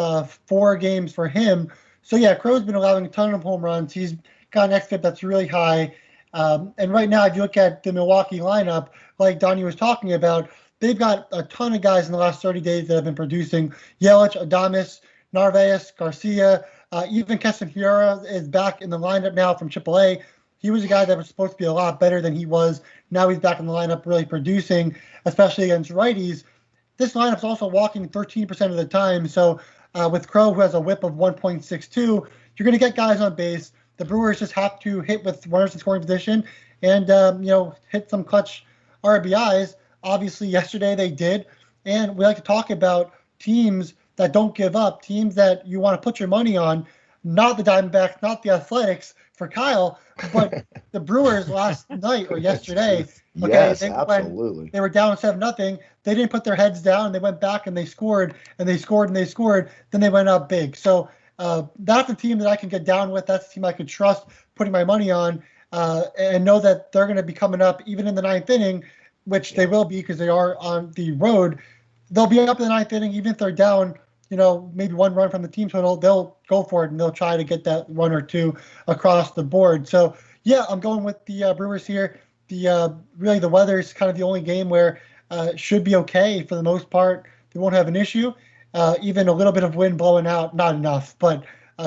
4 games for him. So, yeah, Crow's been allowing a ton of home runs. He's got an xFIP that's really high. And right now, if you look at the Milwaukee lineup, like Donnie was talking about, they've got a ton of guys in the last 30 days that have been producing. Yelich, Adames, Narvaez, Garcia, even Keston Hiura is back in the lineup now from AAA. he was a guy that was supposed to be a lot better than he was. Now he's back in the lineup really producing, especially against righties. This lineup's also walking 13% of the time. So with Crow, who has a whip of 1.62, you're going to get guys on base. The Brewers just have to hit with runners in scoring position and, hit some clutch RBIs. Obviously, yesterday they did. And we like to talk about teams that don't give up, teams that you want to put your money on, not the Diamondbacks, not the Athletics for Kyle, but the Brewers last night or yesterday. Okay, yes, absolutely. They were down 7-0. They didn't put their heads down. They went back and they scored and they scored and they scored. Then they went up big. So that's a team that I can get down with. That's a team I could trust putting my money on and know that they're going to be coming up even in the ninth inning, which they will be because they are on the road. They'll be up in the ninth inning, even if they're down, maybe one run from the team total, they'll go for it and they'll try to get that one or two across the board. So, yeah, I'm going with the Brewers here. Really, the weather is kind of the only game where it should be okay for the most part. They won't have an issue. Even a little bit of wind blowing out, not enough, but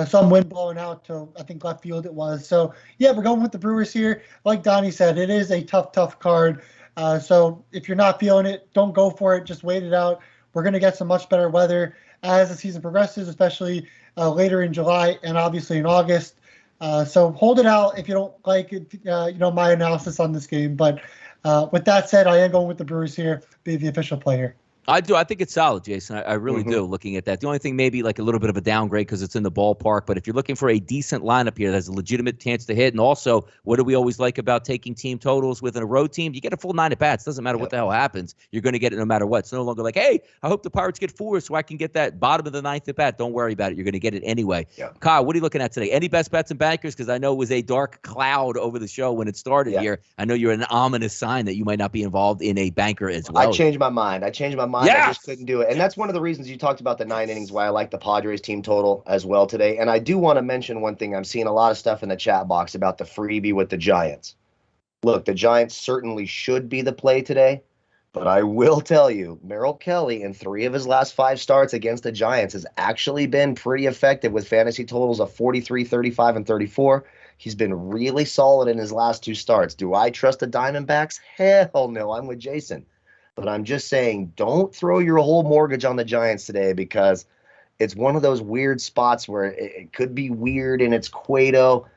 some wind blowing out to, I think, left field it was. So, yeah, we're going with the Brewers here. Like Donnie said, it is a tough card. So if you're not feeling it, don't go for it. Just wait it out. We're going to get some much better weather as the season progresses, especially later in July and obviously in August. So hold it out if you don't like it, my analysis on this game. But with that said, I am going with the Brewers here, be the official player. I do. I think it's solid, Jason. I really do, looking at that. The only thing maybe like a little bit of a downgrade because it's in the ballpark. But if you're looking for a decent lineup here that has a legitimate chance to hit, and also what do we always like about taking team totals within a road team? You get a full 9 at-bats. Doesn't matter what the hell happens. You're going to get it no matter what. It's no longer like, hey, I hope the Pirates get 4 so I can get that bottom of the 9th at-bat. Don't worry about it. You're going to get it anyway. Yeah. Kyle, what are you looking at today? Any best bets and bankers? Because I know it was a dark cloud over the show when it started here. I know you're an ominous sign that you might not be involved in a banker as well. I changed my mind. I just couldn't do it. And that's one of the reasons you talked about the 9 innings, why I like the Padres team total as well today. And I do want to mention one thing. I'm seeing a lot of stuff in the chat box about the freebie with the Giants. Look, the Giants certainly should be the play today, but I will tell you, Merrill Kelly in 3 of his last 5 starts against the Giants has actually been pretty effective with fantasy totals of 43, 35, and 34. He's been really solid in his last 2 starts. Do I trust the Diamondbacks? Hell no, I'm with Jason. But I'm just saying, don't throw your whole mortgage on the Giants today because it's one of those weird spots where it could be weird and it's Cueto.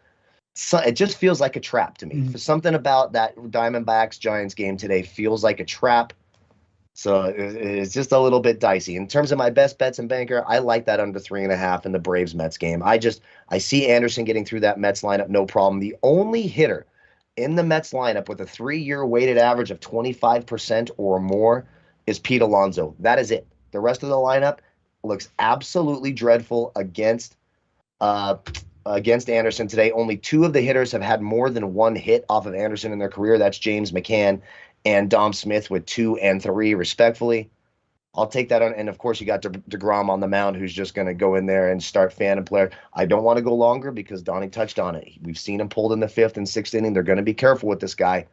So it just feels like a trap to me. Something about that Diamondbacks-Giants game today feels like a trap. So it's just a little bit dicey. In terms of my best bets and banker, I like that under 3.5 in the Braves-Mets game. I see Anderson getting through that Mets lineup, no problem. The only hitter in the Mets lineup with a 3-year weighted average of 25% or more is Pete Alonso. That is it. The rest of the lineup looks absolutely dreadful against Anderson today. Only 2 of the hitters have had more than 1 hit off of Anderson in their career. That's James McCann and Dom Smith with 2 and 3, respectfully. I'll take that on. And, of course, you got DeGrom on the mound who's just going to go in there and start fan and player. I don't want to go longer because Donnie touched on it. We've seen him pulled in the 5th and 6th inning. They're going to be careful with this guy.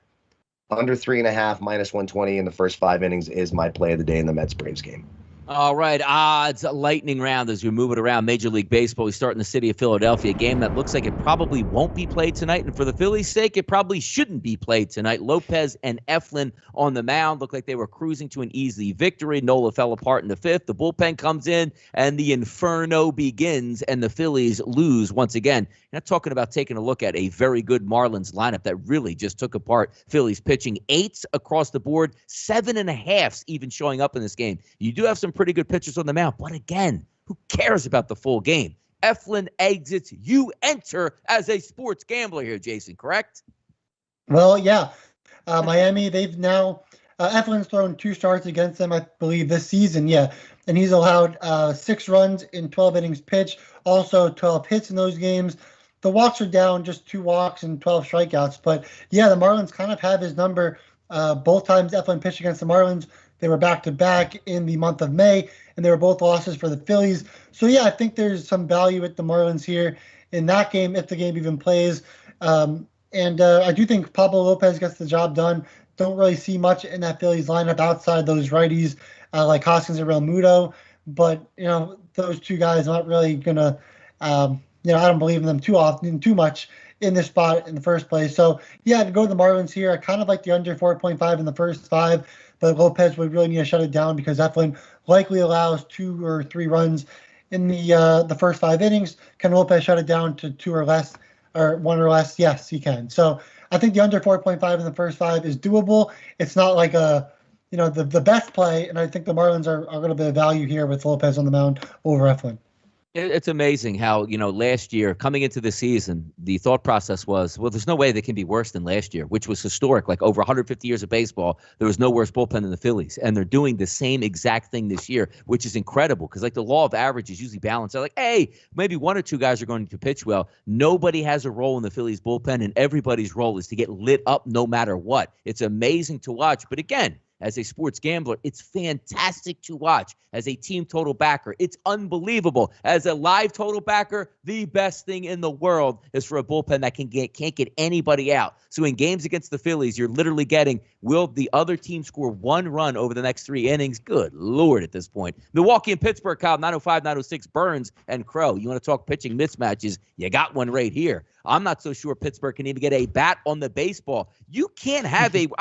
Under 3.5, minus 120 in the first 5 innings is my play of the day in the Mets-Braves game. All right, odds lightning round as we move it around Major League Baseball. We start in the city of Philadelphia, a game that looks like it probably won't be played tonight. And for the Phillies' sake, it probably shouldn't be played tonight. Lopez and Eflin on the mound look like they were cruising to an easy victory. Nola fell apart in the 5th. The bullpen comes in, and the inferno begins, and the Phillies lose once again. You're not talking about taking a look at a very good Marlins lineup that really just took apart Phillies pitching. 8s across the board, 7.5s even showing up in this game. You do have some pretty good pitchers on the mound, but again, who cares about the full game? Eflin exits, you enter as a sports gambler here, Jason, correct? Well, yeah. Miami, they've now, Eflin's thrown 2 starts against them, I believe, this season, and he's allowed 6 runs in 12 innings pitched, also 12 hits in those games. The walks are down, just 2 walks and 12 strikeouts. But, yeah, the Marlins kind of have his number. Both times Eflin pitched against the Marlins, they were back-to-back in the month of May, and they were both losses for the Phillies. So, yeah, I think there's some value with the Marlins here in that game, if the game even plays. And I do think Pablo Lopez gets the job done. Don't really see much in that Phillies lineup outside those righties like Hoskins and Realmuto. But, those 2 guys are not really going to, I don't believe in them too much in this spot in the first place. So, yeah, to go to the Marlins here, I kind of like the under 4.5 in the first 5, but Lopez would really need to shut it down because Eflin likely allows 2 or 3 runs in the first 5 innings. Can Lopez shut it down to 2 or less, or 1 or less? Yes, he can. So I think the under 4.5 in the first 5 is doable. It's not like the best play, and I think the Marlins are going to be a value here with Lopez on the mound over Eflin. It's amazing how, last year coming into the season, the thought process was, well, there's no way they can be worse than last year, which was historic. Like over 150 years of baseball, there was no worse bullpen than the Phillies. And they're doing the same exact thing this year, which is incredible because like the law of average is usually balanced. They're like, hey, maybe 1 or 2 guys are going to pitch well. Nobody has a role in the Phillies bullpen, and everybody's role is to get lit up no matter what. It's amazing to watch. But again, as a sports gambler, it's fantastic to watch. As a team total backer, it's unbelievable. As a live total backer, the best thing in the world is for a bullpen that can't get anybody out. So in games against the Phillies, you're literally getting, will the other team score 1 run over the next 3 innings? Good Lord at this point. Milwaukee and Pittsburgh, Kyle, 905, 906, Burns and Crow. You want to talk pitching mismatches? You got one right here. I'm not so sure Pittsburgh can even get a bat on the baseball. You can't have maybe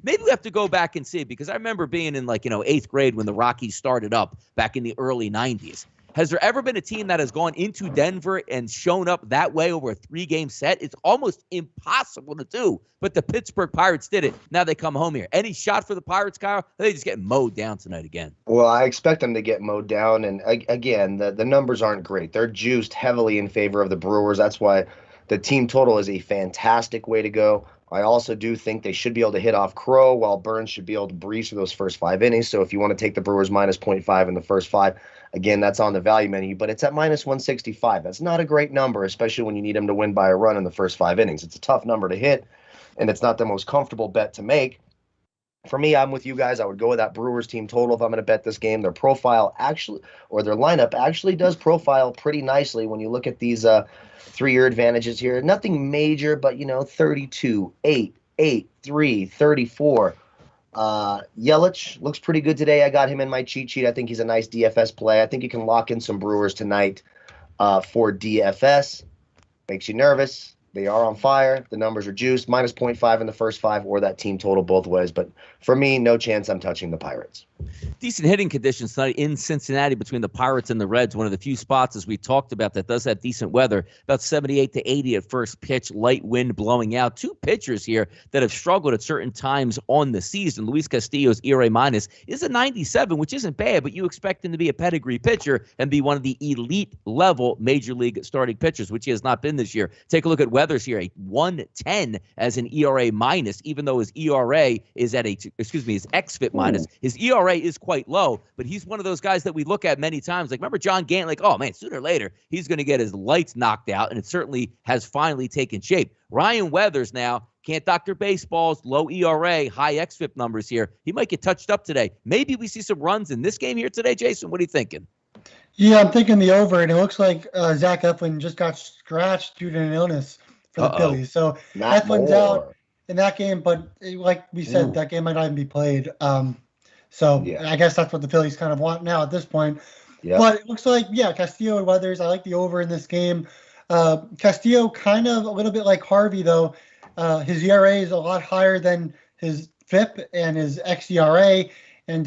we have to go back and see, because I remember being in 8th grade when the Rockies started up back in the early 90s. Has there ever been a team that has gone into Denver and shown up that way over a 3-game set? It's almost impossible to do, but the Pittsburgh Pirates did it. Now they come home here. Any shot for the Pirates, Kyle? They just get mowed down tonight again. Well, I expect them to get mowed down, and again, the numbers aren't great. They're juiced heavily in favor of the Brewers. That's why the team total is a fantastic way to go. I also do think they should be able to hit off Crow, while Burns should be able to breeze through those first 5 innings. So if you want to take the Brewers minus 0.5 in the first 5, again, that's on the value menu, but it's at minus 165. That's not a great number, especially when you need them to win by a run in the first 5 innings. It's a tough number to hit, and it's not the most comfortable bet to make. For me, I'm with you guys. I would go with that Brewers team total if I'm going to bet this game. Their profile actually, or their lineup actually does profile pretty nicely when you look at these 3-year advantages here. Nothing major, but 32, 8, 8, 3, 34. Yelich looks pretty good today. I got him in my cheat sheet. I think he's a nice DFS play. I think you can lock in some Brewers tonight for DFS. Makes you nervous. They are on fire. The numbers are juiced. Minus 0.5 in the first 5, or that team total both ways. But for me, no chance I'm touching the Pirates. Decent hitting conditions tonight in Cincinnati between the Pirates and the Reds. One of the few spots, as we talked about, that does have decent weather. About 78 to 80 at first pitch. Light wind blowing out. 2 pitchers here that have struggled at certain times on the season. Luis Castillo's ERA minus is a 97, which isn't bad, but you expect him to be a pedigree pitcher and be one of the elite level major league starting pitchers, which he has not been this year. Take a look at Weathers here, a 110 as an ERA minus, even though his ERA is at his xFIP minus. His ERA is quite low, but he's one of those guys that we look at many times. Like, remember John Gant? Like, oh man, sooner or later he's going to get his lights knocked out, and it certainly has finally taken shape. Ryan Weathers now can't doctor baseball's low ERA, high xFIP numbers here. He might get touched up today. Maybe we see some runs in this game here today, Jason. What are you thinking? Yeah, I'm thinking the over, and it looks like Zach Eflin just got scratched due to an illness for the Phillies. So Eflin's out in that game, but like we said, that game might not even be played. So I guess that's what the Phillies kind of want now at this point. Yep. But it looks like, Castillo and Weathers, I like the over in this game. Castillo kind of a little bit like Harvey, though. His ERA is a lot higher than his FIP and his xERA. And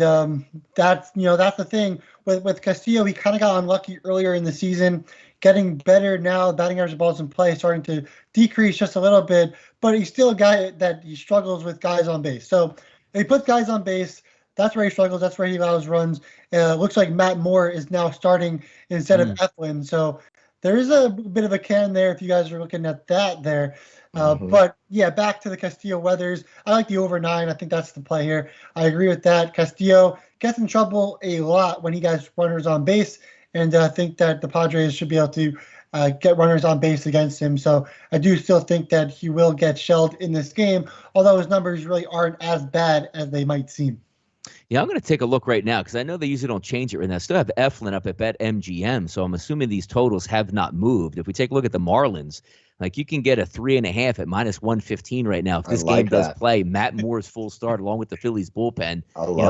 that's the thing. With Castillo, he kind of got unlucky earlier in the season, getting better now. Batting average balls in play starting to decrease just a little bit, but he's still a guy that he struggles with guys on base. So if he puts guys on base, that's where he struggles. That's where he allows runs. Looks like Matt Moore is now starting instead of Eflin. So there is a bit of a can there if you guys are looking at that there. But back to the Castillo Weathers. I like the over 9. I think that's the play here. I agree with that. Castillo gets in trouble a lot when he gets runners on base, and I think that the Padres should be able to get runners on base against him. So I do still think that he will get shelled in this game, although his numbers really aren't as bad as they might seem. Yeah, I'm going to take a look right now because I know they usually don't change it right now. I still have Eflin up at BetMGM, so I'm assuming these totals have not moved. If we take a look at the Marlins, like you can get a 3.5 at minus 115 right now. If this game does play, Matt Moore's full start along with the Phillies bullpen.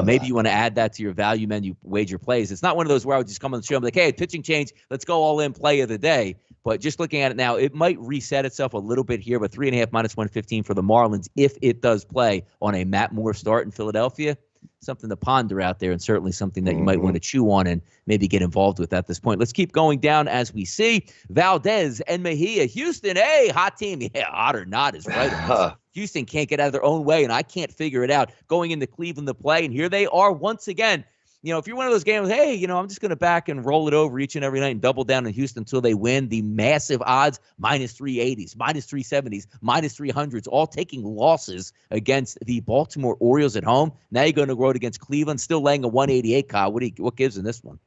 Maybe you want to add that to your value menu wager plays. It's not one of those where I would just come on the show and be like, hey, pitching change, let's go all in play of the day. But just looking at it now, it might reset itself a little bit here, but 3.5 minus 115 for the Marlins if it does play on a Matt Moore start in Philadelphia. Something to ponder out there, and certainly something that you might want to chew on and maybe get involved with at this point. Let's keep going down as we see Valdez and Mejia. Houston, hey, hot team. Yeah, hot or not is right. Houston can't get out of their own way, and I can't figure it out. Going into Cleveland to play, and here they are once again. If you're one of those games, hey, I'm just going to back and roll it over each and every night and double down in Houston until they win. The massive odds, minus 380s, minus 370s, minus 300s, all taking losses against the Baltimore Orioles at home. Now you're going to road against Cleveland, still laying a 188, Kyle. What gives in this one?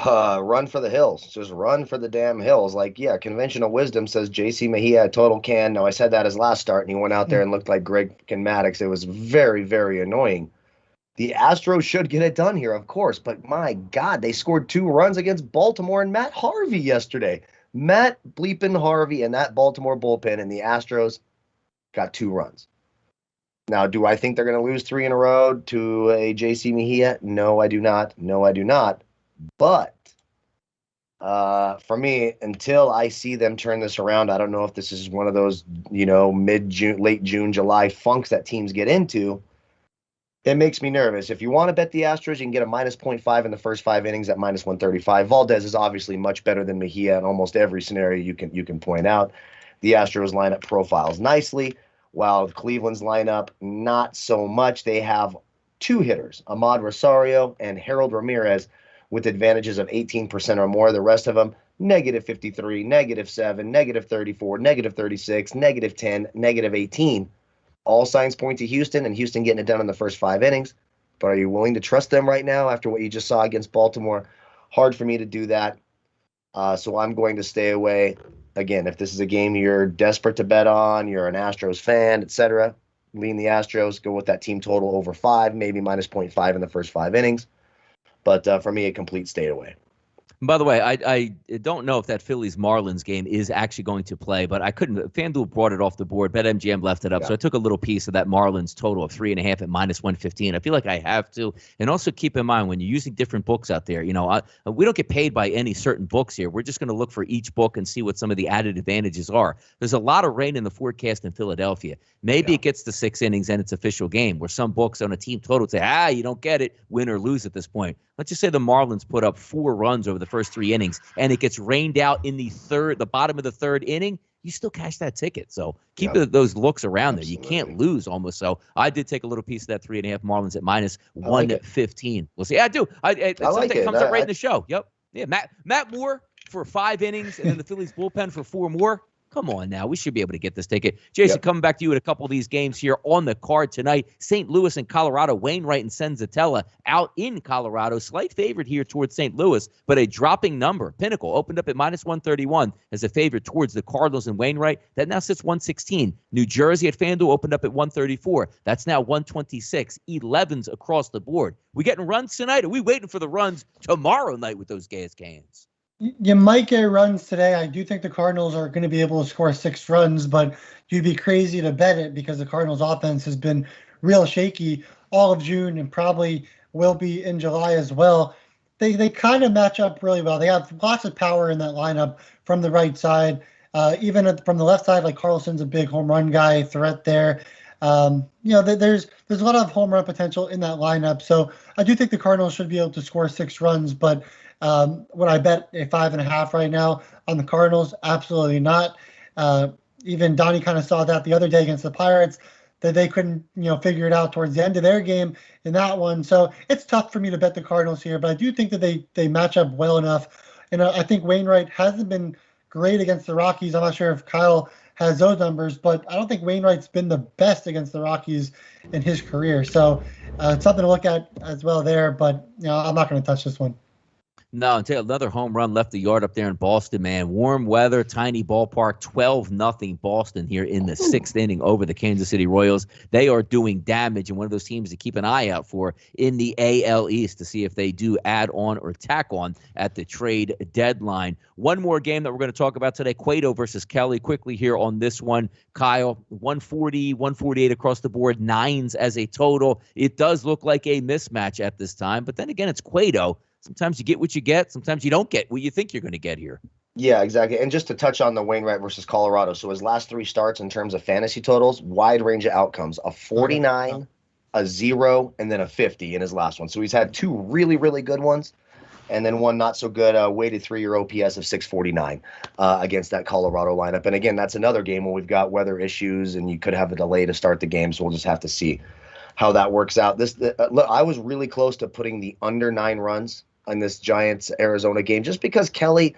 Run for the hills. Just run for the damn hills. Conventional wisdom says J.C. Mejia total can. Now, I said that his last start, and he went out there and looked like Greg Maddox. It was very, very annoying. The Astros should get it done here, of course, but my God, they scored 2 runs against Baltimore and Matt Harvey yesterday. Matt bleeping Harvey and that Baltimore bullpen, and the Astros got 2 runs. Now, do I think they're going to lose 3 in a row to a J.C. Mejia? No, I do not. No, I do not. But for me, until I see them turn this around, I don't know if this is one of those, mid-June, late June, July funks that teams get into. It makes me nervous. If you want to bet the Astros, you can get a minus 0.5 in the first 5 innings at minus 135. Valdez is obviously much better than Mejia in almost every scenario you can point out. The Astros lineup profiles nicely, while Cleveland's lineup not so much. They have 2 hitters, Ahmad Rosario and Harold Ramirez, with advantages of 18% or more. The rest of them, negative 53, negative 7, negative 34, negative 36, negative 10, negative 18. All signs point to Houston, and Houston getting it done in the first 5 innings. But are you willing to trust them right now after what you just saw against Baltimore? Hard for me to do that. So I'm going to stay away. Again, if this is a game you're desperate to bet on, you're an Astros fan, etc., lean the Astros, go with that team total over 5, maybe minus 0.5 in the first 5 innings. But for me, a complete stay away. By the way, I don't know if that Phillies-Marlins game is actually going to play, but I couldn't. FanDuel brought it off the board. BetMGM left it up, so I took a little piece of that Marlins total of 3.5 at minus 115. I feel like I have to. And also keep in mind, when you're using different books out there, we don't get paid by any certain books here. We're just going to look for each book and see what some of the added advantages are. There's a lot of rain in the forecast in Philadelphia. Maybe it gets to 6 innings and it's official game, where some books on a team total say, you don't get it, win or lose at this point. Let's just say the Marlins put up 4 runs over the first 3 innings, and it gets rained out in the bottom of the 3rd inning. You still cash that ticket. So keep those looks around there. You can't lose almost. So I did take a little piece of that 3.5 Marlins at minus 115. We'll see. I do. It's something that comes up right in the show. Yep. Yeah. Matt Moore for 5 innings, and then the Phillies bullpen for 4 more. Come on now. We should be able to get this ticket. Jason, coming back to you at a couple of these games here on the card tonight. St. Louis and Colorado. Wainwright and Senzatella out in Colorado. Slight favorite here towards St. Louis, but a dropping number. Pinnacle opened up at minus 131 as a favorite towards the Cardinals and Wainwright. That now sits 116. New Jersey at FanDuel opened up at 134. That's now 126. 11s across the board. We getting runs tonight? Are we waiting for the runs tomorrow night with those gas cans? You might get runs today. I do think the Cardinals are going to be able to score 6 runs, but you'd be crazy to bet it because the Cardinals offense has been real shaky all of June and probably will be in July as well. They kind of match up really well. They have lots of power in that lineup from the right side. Even from the left side, like Carlson's a big home run guy, threat there. There's a lot of home run potential in that lineup. So I do think the Cardinals should be able to score 6 runs, but would I bet a 5.5 right now on the Cardinals? Absolutely not. Even Donnie kind of saw that the other day against the Pirates, that they couldn't, figure it out towards the end of their game in that one. So it's tough for me to bet the Cardinals here, but I do think that they match up well enough. And I think Wainwright hasn't been great against the Rockies. I'm not sure if Kyle has those numbers, but I don't think Wainwright's been the best against the Rockies in his career. So it's something to look at as well there, but I'm not going to touch this one. No, until another home run left the yard up there in Boston, man. Warm weather, tiny ballpark, 12-0 Boston here in the 6th inning over the Kansas City Royals. They are doing damage, and one of those teams to keep an eye out for in the AL East to see if they do add on or tack on at the trade deadline. One more game that we're going to talk about today, Cueto versus Kelly. Quickly here on this one, Kyle, 140, 148 across the board, 9s as a total. It does look like a mismatch at this time, but then again, it's Cueto. Sometimes you get what you get. Sometimes you don't get what you think you're going to get here. Yeah, exactly. And just to touch on the Wainwright versus Colorado. So his last 3 starts in terms of fantasy totals, wide range of outcomes, a 49, a 0, and then a 50 in his last one. So he's had 2 really, really good ones, and then 1 not so good, weighted 3-year OPS of 649 against that Colorado lineup. And again, that's another game where we've got weather issues, and you could have a delay to start the game. So we'll just have to see how that works out. Look, I was really close to putting the under 9 runs on this Giants Arizona game, just because Kelly.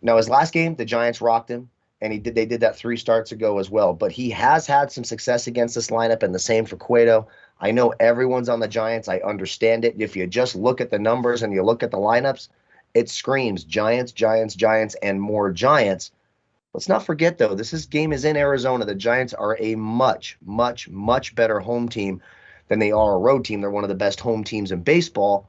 Now, his last game, the Giants rocked him, and they did that 3 starts ago as well. But he has had some success against this lineup, and the same for Cueto. I know everyone's on the Giants. I understand it. If you just look at the numbers and you look at the lineups, it screams Giants, Giants, Giants, and more Giants. Let's not forget, though, game is in Arizona. The Giants are a much, much, much better home team than they are a road team. They're one of the best home teams in baseball.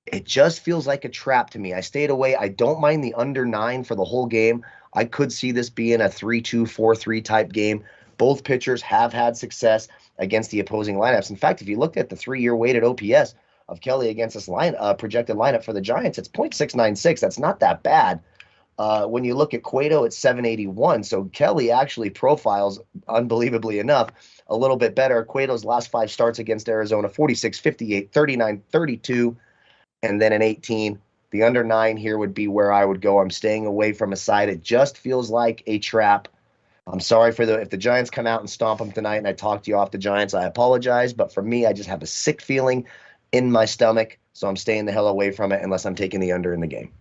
It just feels like a trap to me. I stayed away. I don't mind the under 9 for the whole game. I could see this being a 3-2, 4-3 type game. Both pitchers have had success against the opposing lineups. In fact, if you looked at the 3-year weighted OPS of Kelly against this projected lineup for the Giants, it's .696. That's not that bad. When you look at Cueto, it's 781. So Kelly actually profiles, unbelievably enough, a little bit better. Cueto's last 5 starts against Arizona, 46, 58, 39, 32. And then an 18. The under 9 here would be where I would go. I'm staying away from a side. It just feels like a trap. I'm sorry if the Giants come out and stomp them tonight and I talk to you off the Giants, I apologize. But for me, I just have a sick feeling in my stomach. So I'm staying the hell away from it unless I'm taking the under in the game.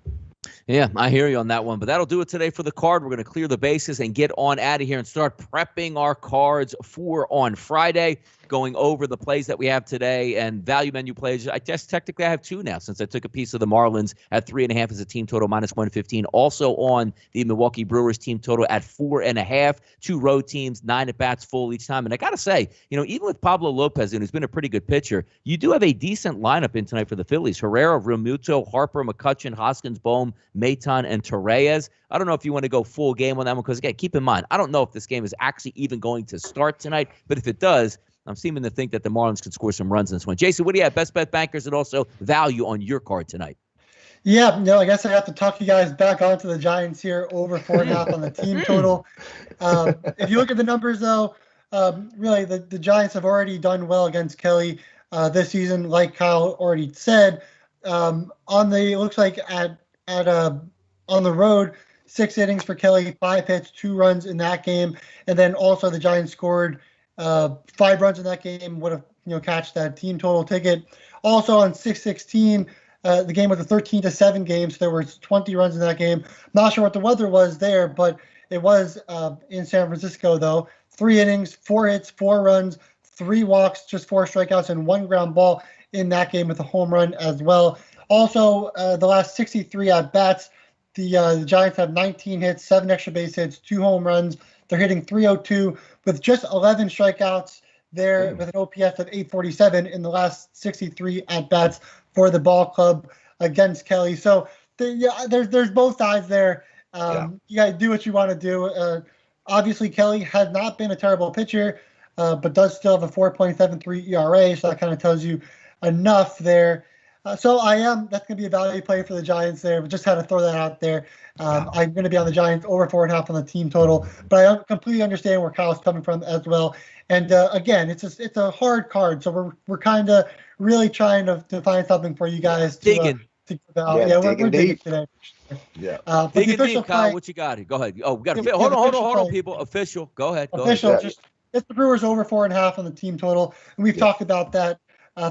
Yeah, I hear you on that one. But that'll do it today for the card. We're going to clear the bases and get on out of here and start prepping our cards for on Friday, going over the plays that we have today and value menu plays. I guess technically I have 2 now since I took a piece of the Marlins at 3.5 as a team total -115. Also on the Milwaukee Brewers team total at 4.5. 2 road teams, 9 at bats full each time. And I got to say, even with Pablo Lopez, who's been a pretty good pitcher, you do have a decent lineup in tonight for the Phillies. Herrera, Realmuto, Harper, McCutchen, Hoskins, Bohm, Maton, and Torreyes. I don't know if you want to go full game on that one because, again, keep in mind, I don't know if this game is actually even going to start tonight. But if it does, I'm seeming to think that the Marlins can score some runs in this one. Jason, what do you have? Best bet bankers and also value on your card tonight. Yeah, I guess I have to talk you guys back onto the Giants here, over 4.5 on the team total. If you look at the numbers, though, really the Giants have already done well against Kelly this season, like Kyle already said. It looks like on the road, 6 innings for Kelly, 5 hits, 2 runs in that game, and then also the Giants scored 5 runs in that game. Would have catched that team total ticket. Also on 6/16. The game was a 13-7 game, so there were 20 runs in that game. Not sure what the weather was there, but it was in San Francisco, though. 3 innings, 4 hits, 4 runs, 3 walks, just 4 strikeouts, and 1 ground ball in that game with a home run as well. Also, the last 63 at-bats, the Giants have 19 hits, 7 extra base hits, 2 home runs. They're hitting .302 with just 11 strikeouts there with an OPS of 847 in the last 63 at-bats for the ball club against Kelly. So there's both sides there. You got to do what you want to do. Obviously, Kelly has not been a terrible pitcher, but does still have a 4.73 ERA, so that kind of tells you enough there. That's going to be a value play for the Giants there, but just had to throw that out there. I'm going to be on the Giants over 4.5 on the team total, but I completely understand where Kyle's coming from as well. And again, it's a hard card, so we're kind of really trying to find something for you guys to give out. We're digging today. Yeah. Digging deep, Kyle. What you got here? Go ahead. Oh, we got to hold on, people. Official. Go ahead. Official. It's the Brewers over 4.5 on the team total, and we've talked about that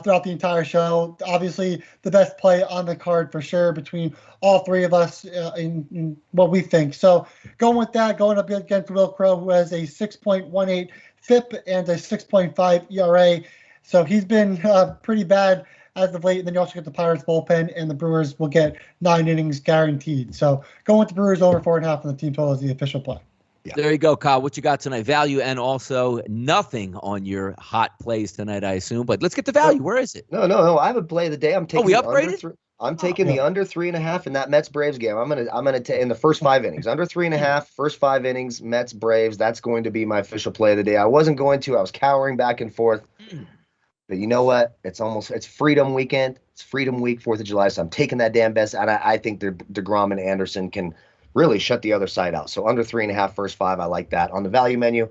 throughout the entire show. Obviously, the best play on the card for sure between all 3 of us in what we think. So going with that, going up against Will Crow, who has a 6.18 FIP and a 6.5 ERA. So he's been pretty bad as of late. And then you also get the Pirates bullpen, and the Brewers will get 9 innings guaranteed. So going with the Brewers over 4.5 on the team total is the official play. Yeah. There you go, Kyle. What you got tonight? Value and also nothing on your hot plays tonight, I assume. But let's get the value. Where is it? No. I have a play of the day. I'm taking. We upgraded. I'm taking the under 3.5 in that Mets Braves game. I'm gonna take in the first 5 innings. Under 3.5, first 5 innings, Mets Braves. That's going to be my official play of the day. I wasn't going to. I was cowering back and forth. But you know what? It's Freedom Weekend. It's Freedom Week, 4th of July. So I'm taking that damn best. And I think DeGrom and Anderson can really shut the other side out. So under 3.5 first 5, I like that. On the value menu,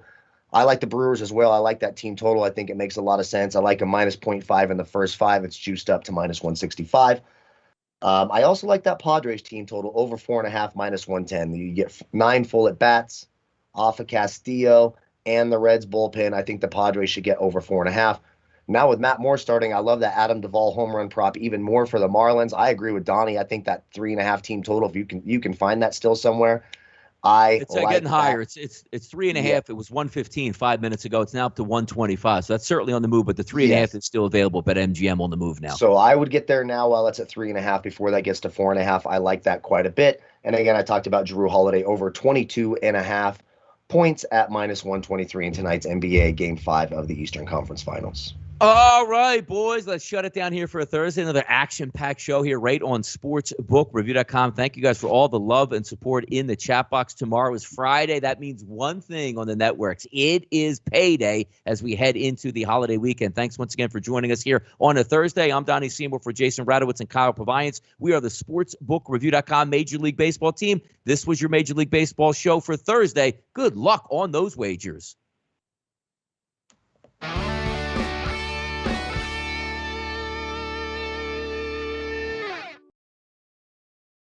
I like the Brewers as well. I like that team total. I think it makes a lot of sense. I like a minus 0.5 in the first 5. It's juiced up to minus 165. I also like that Padres team total over 4.5 minus 110. You get 9 full at bats off of Castillo and the Reds bullpen. I think the Padres should get over 4.5. Now with Matt Moore starting, I love that Adam Duvall home run prop even more for the Marlins. I agree with Donnie. I think that 3.5 team total, if you can find that still somewhere. It's like getting higher. that. It's 3.5. Yeah. It was 115 5 minutes ago. It's now up to 125. So that's certainly on the move. But the 3.5 is still available. But MGM on the move now. So I would get there now while it's at 3.5 before that gets to 4.5. I like that quite a bit. And again, I talked about Drew Holiday over 22.5 points at minus 123 in tonight's NBA Game 5 of the Eastern Conference Finals. All right, boys, let's shut it down here for a Thursday. Another action-packed show here right on sportsbookreview.com. Thank you guys for all the love and support in the chat box. Tomorrow is Friday. That means one thing on the networks. It is payday as we head into the holiday weekend. Thanks once again for joining us here on a Thursday. I'm Donnie Seymour for Jason Radowitz and Kyle Purviance. We are the sportsbookreview.com Major League Baseball team. This was your Major League Baseball show for Thursday. Good luck on those wagers.